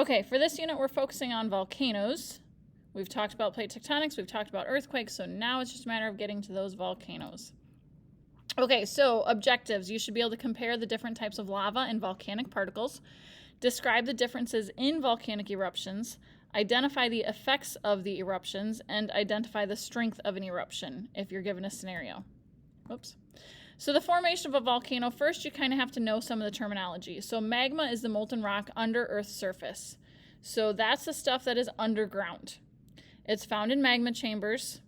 Okay, for this unit, we're focusing on volcanoes. We've talked about plate tectonics, we've talked about earthquakes, so now it's just a matter of getting to those volcanoes. Okay, so objectives. You should be able to compare the different types of lava and volcanic particles, describe the differences in volcanic eruptions, identify the effects of the eruptions, and identify the strength of an eruption if you're given a scenario. Oops. So the formation of a volcano, first you kind of have to know some of the terminology. So magma is the molten rock under Earth's surface. So that's the stuff that is underground. It's found in magma chambers,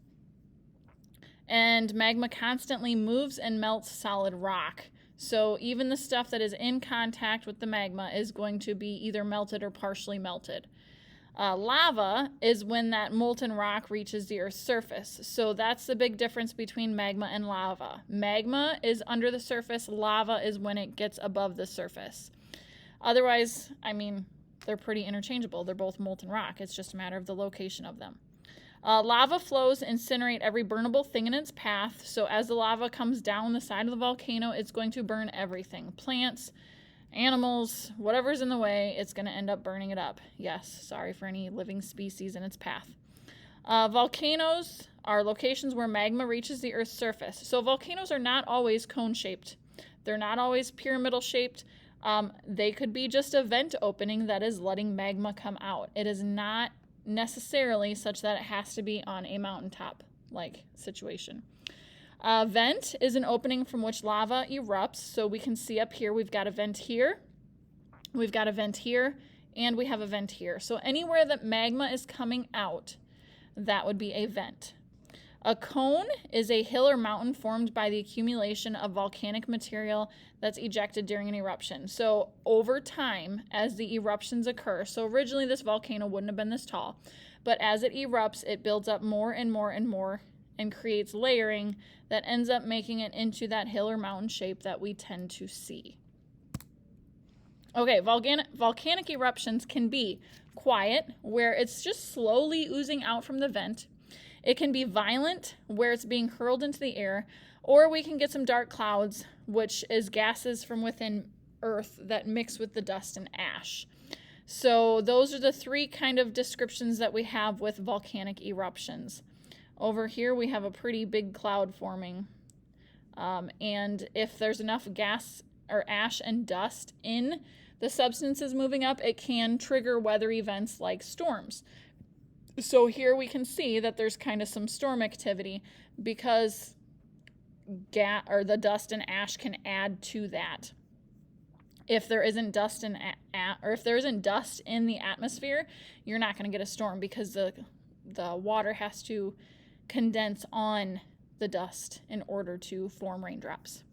and magma constantly moves and melts solid rock. So even the stuff that is in contact with the magma is going to be either melted or partially melted. Lava is when that molten rock reaches the Earth's surface. So that's the big difference between magma and lava. Magma is under the surface. Lava is when it gets above the surface. Otherwise, I mean, they're pretty interchangeable. They're both molten rock. It's just a matter of the location of them. Lava flows incinerate every burnable thing in its path. So as the lava comes down the side of the volcano, it's going to burn everything. Plants, animals, whatever's in the way, it's going to end up burning it up. Yes, sorry for any living species in its path. Volcanoes are locations where magma reaches the Earth's surface. So volcanoes are not always cone-shaped. They're not always pyramidal-shaped. They could be just a vent opening that is letting magma come out. It is not necessarily such that it has to be on a mountaintop-like situation. Vent is an opening from which lava erupts. So we can see up here we've got a vent here, we've got a vent here, and we have a vent here. So anywhere that magma is coming out, that would be a vent. A cone is a hill or mountain formed by the accumulation of volcanic material that's ejected during an eruption. So over time, as the eruptions occur, so originally this volcano wouldn't have been this tall, but as it erupts, it builds up more and more and more and creates layering that ends up making it into that hill or mountain shape that we tend to see. Okay, volcanic eruptions can be quiet, where it's just slowly oozing out from the vent. It can be violent, where it's being hurled into the air, or we can get some dark clouds, which is gases from within Earth that mix with the dust and ash. So those are the three kind of descriptions that we have with volcanic eruptions. Over here we have a pretty big cloud forming, and if there's enough gas or ash and dust in the substances moving up, it can trigger weather events like storms. So here we can see that there's kind of some storm activity because the dust and ash can add to that. If there isn't dust in the atmosphere, you're not going to get a storm because the water has to condense on the dust in order to form raindrops.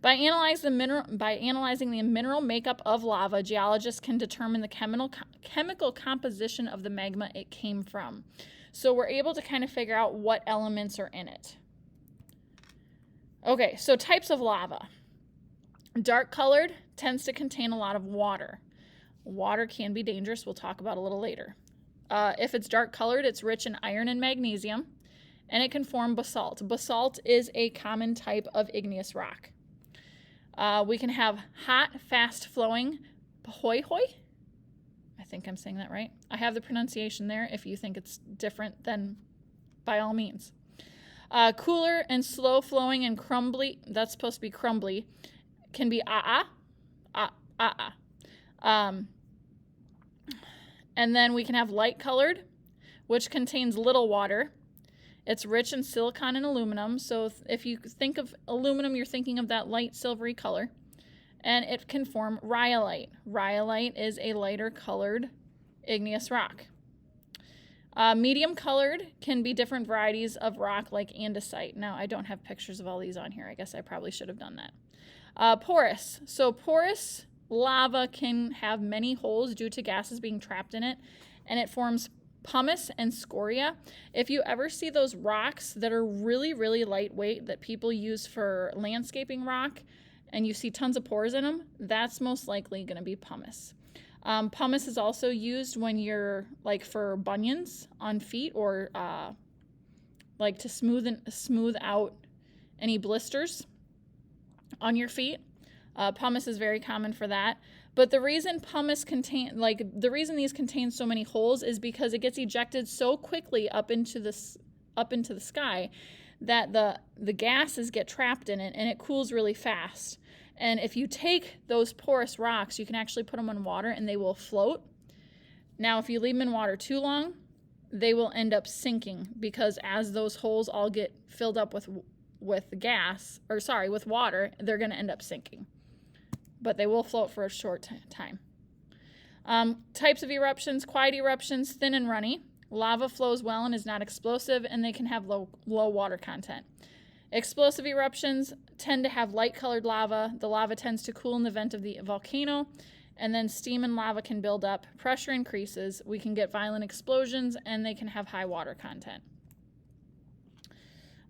By analyzing the mineral makeup of lava, geologists can determine the chemical composition of the magma it came from. So we're able to kind of figure out what elements are in it. Okay, so types of lava. Dark colored tends to contain a lot of water. Water can be dangerous, we'll talk about a little later. If it's dark colored, it's rich in iron and magnesium, and it can form basalt. Basalt is a common type of igneous rock. We can have hot, fast-flowing pahoi. I think I'm saying that right. I have the pronunciation there. If you think it's different, then by all means. Cooler and slow-flowing and crumbly, that's supposed to be crumbly, can be and then we can have light-colored, which contains little water. It's rich in silicon and aluminum, so if you think of aluminum, you're thinking of that light silvery color. And it can form rhyolite. Rhyolite is a lighter colored igneous rock. Medium colored can be different varieties of rock like andesite. Now, I don't have pictures of all these on here. I guess I probably should have done that. Porous. So porous lava can have many holes due to gases being trapped in it, and it forms pumice and scoria. If you ever see those rocks that are really, really lightweight that people use for landscaping rock, and you see tons of pores in them, that's most likely going to be pumice. Pumice is also used when you're like for bunions on feet, or like to smooth out any blisters on your feet. Pumice is very common for that. But the reason the reason these contain so many holes is because it gets ejected so quickly up into the sky that the gases get trapped in it, and it cools really fast. And if you take those porous rocks, you can actually put them in water and they will float. Now, if you leave them in water too long, they will end up sinking, because as those holes all get filled up with water, they're going to end up sinking. But they will float for a short time. Types of eruptions: quiet eruptions, thin and runny. Lava flows well and is not explosive, and they can have low water content. Explosive eruptions tend to have light-colored lava. The lava tends to cool in the vent of the volcano, and then steam and lava can build up. Pressure increases. We can get violent explosions, and they can have high water content.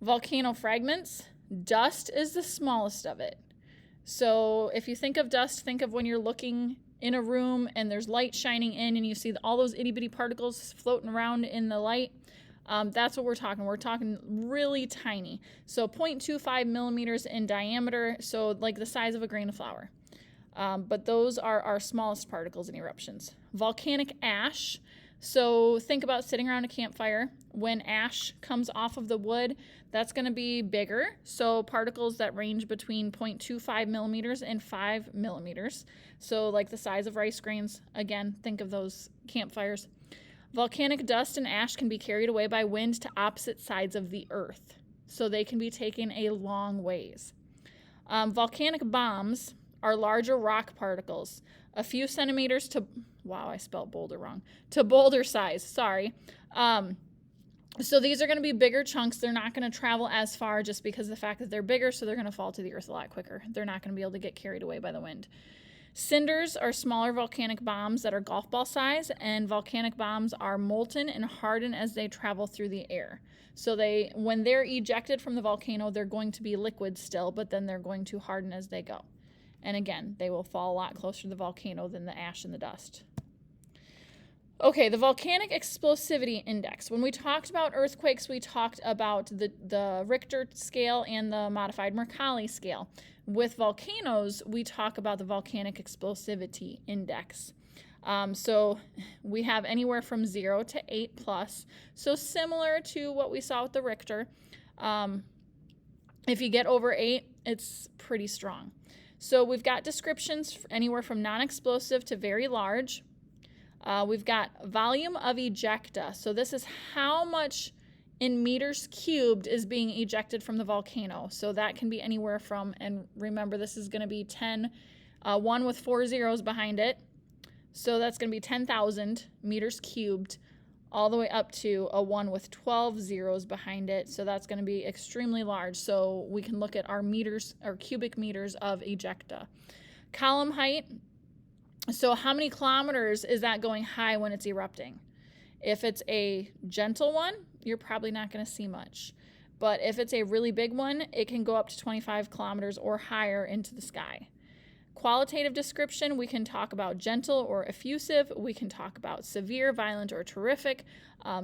Volcano fragments. Dust is the smallest of it. So if you think of dust, think of when you're looking in a room and there's light shining in and you see all those itty-bitty particles floating around in the light. That's what we're talking. We're talking really tiny. So 0.25 millimeters in diameter, so like the size of a grain of flour. But those are our smallest particles in eruptions. Volcanic ash. So think about sitting around a campfire. When ash comes off of the wood, that's going to be bigger. So particles that range between 0.25 millimeters and 5 millimeters. So like the size of rice grains. Again, think of those campfires. Volcanic dust and ash can be carried away by wind to opposite sides of the earth. So they can be taken a long ways. Volcanic bombs are larger rock particles, a few centimeters to, wow, I spelled boulder wrong, to boulder size, sorry. So these are going to be bigger chunks. They're not going to travel as far just because of the fact that they're bigger, so they're going to fall to the earth a lot quicker. They're not going to be able to get carried away by the wind. Cinders are smaller volcanic bombs that are golf ball size, and volcanic bombs are molten and harden as they travel through the air. So when they're ejected from the volcano, they're going to be liquid still, but then they're going to harden as they go. And again, they will fall a lot closer to the volcano than the ash and the dust. Okay, the volcanic explosivity index. When we talked about earthquakes, we talked about the Richter scale and the modified Mercalli scale. With volcanoes, we talk about the volcanic explosivity index. So we have anywhere from 0 to 8 plus. So similar to what we saw with the Richter. If you get over 8, it's pretty strong. So we've got descriptions anywhere from non-explosive to very large. We've got volume of ejecta. So this is how much in meters cubed is being ejected from the volcano. So that can be anywhere from, and remember this is going to be 10, 1 with 4 zeros behind it. So that's going to be 10,000 meters cubed, all the way up to a 1 with 12 zeros behind it. So that's going to be extremely large. So we can look at our meters, or cubic meters of ejecta. Column height. So how many kilometers is that going high when it's erupting? If it's a gentle one, you're probably not going to see much. But if it's a really big one, it can go up to 25 kilometers or higher into the sky. Qualitative description, we can talk about gentle or effusive. We can talk about severe, violent, or terrific.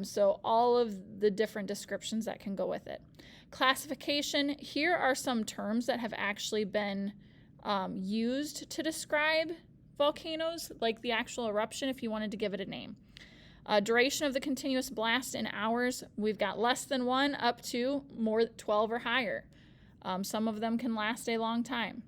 So all of the different descriptions that can go with it. Classification, here are some terms that have actually been used to describe volcanoes, like the actual eruption, if you wanted to give it a name. Duration of the continuous blast in hours, we've got less than 1 up to more 12 or higher. Some of them can last a long time.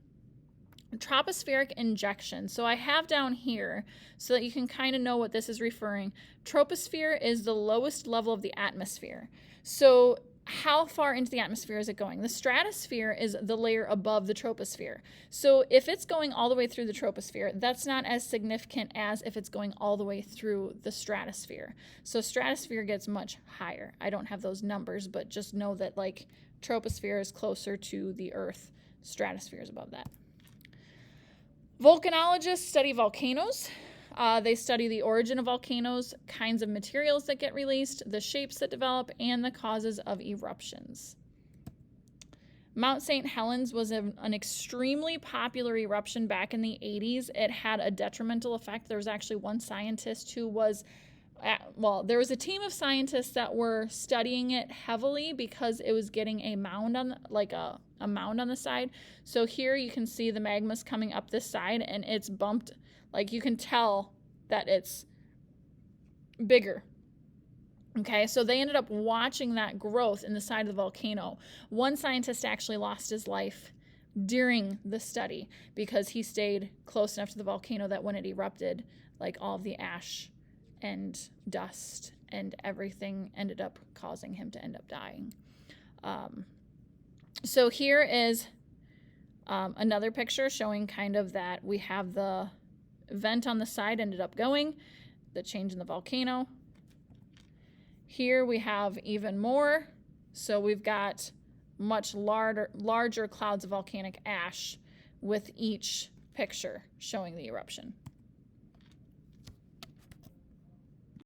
Tropospheric injection. So I have down here so that you can kind of know what this is referring. Troposphere is the lowest level of the atmosphere. So how far into the atmosphere is it going? The stratosphere is the layer above the troposphere. So if it's going all the way through the troposphere, that's not as significant as if it's going all the way through the stratosphere. So stratosphere gets much higher. I don't have those numbers, but just know that like troposphere is closer to the Earth. Stratosphere is above that. Volcanologists study volcanoes. They study the origin of volcanoes, kinds of materials that get released, the shapes that develop, and the causes of eruptions. Mount St. Helens was an extremely popular eruption back in the 80s. It had a detrimental effect. There was actually one scientist who was well, there was a team of scientists that were studying it heavily because it was getting a mound on, like a mound on the side. So here you can see the magma's coming up this side, and it's bumped, like you can tell that it's bigger. Okay, so they ended up watching that growth in the side of the volcano. One scientist actually lost his life during the study because he stayed close enough to the volcano that when it erupted, like all of the ash and dust and everything ended up causing him to end up dying. So here is another picture showing kind of that we have the vent on the side ended up going, the change in the volcano. Here we have even more. So we've got much larger clouds of volcanic ash with each picture showing the eruption.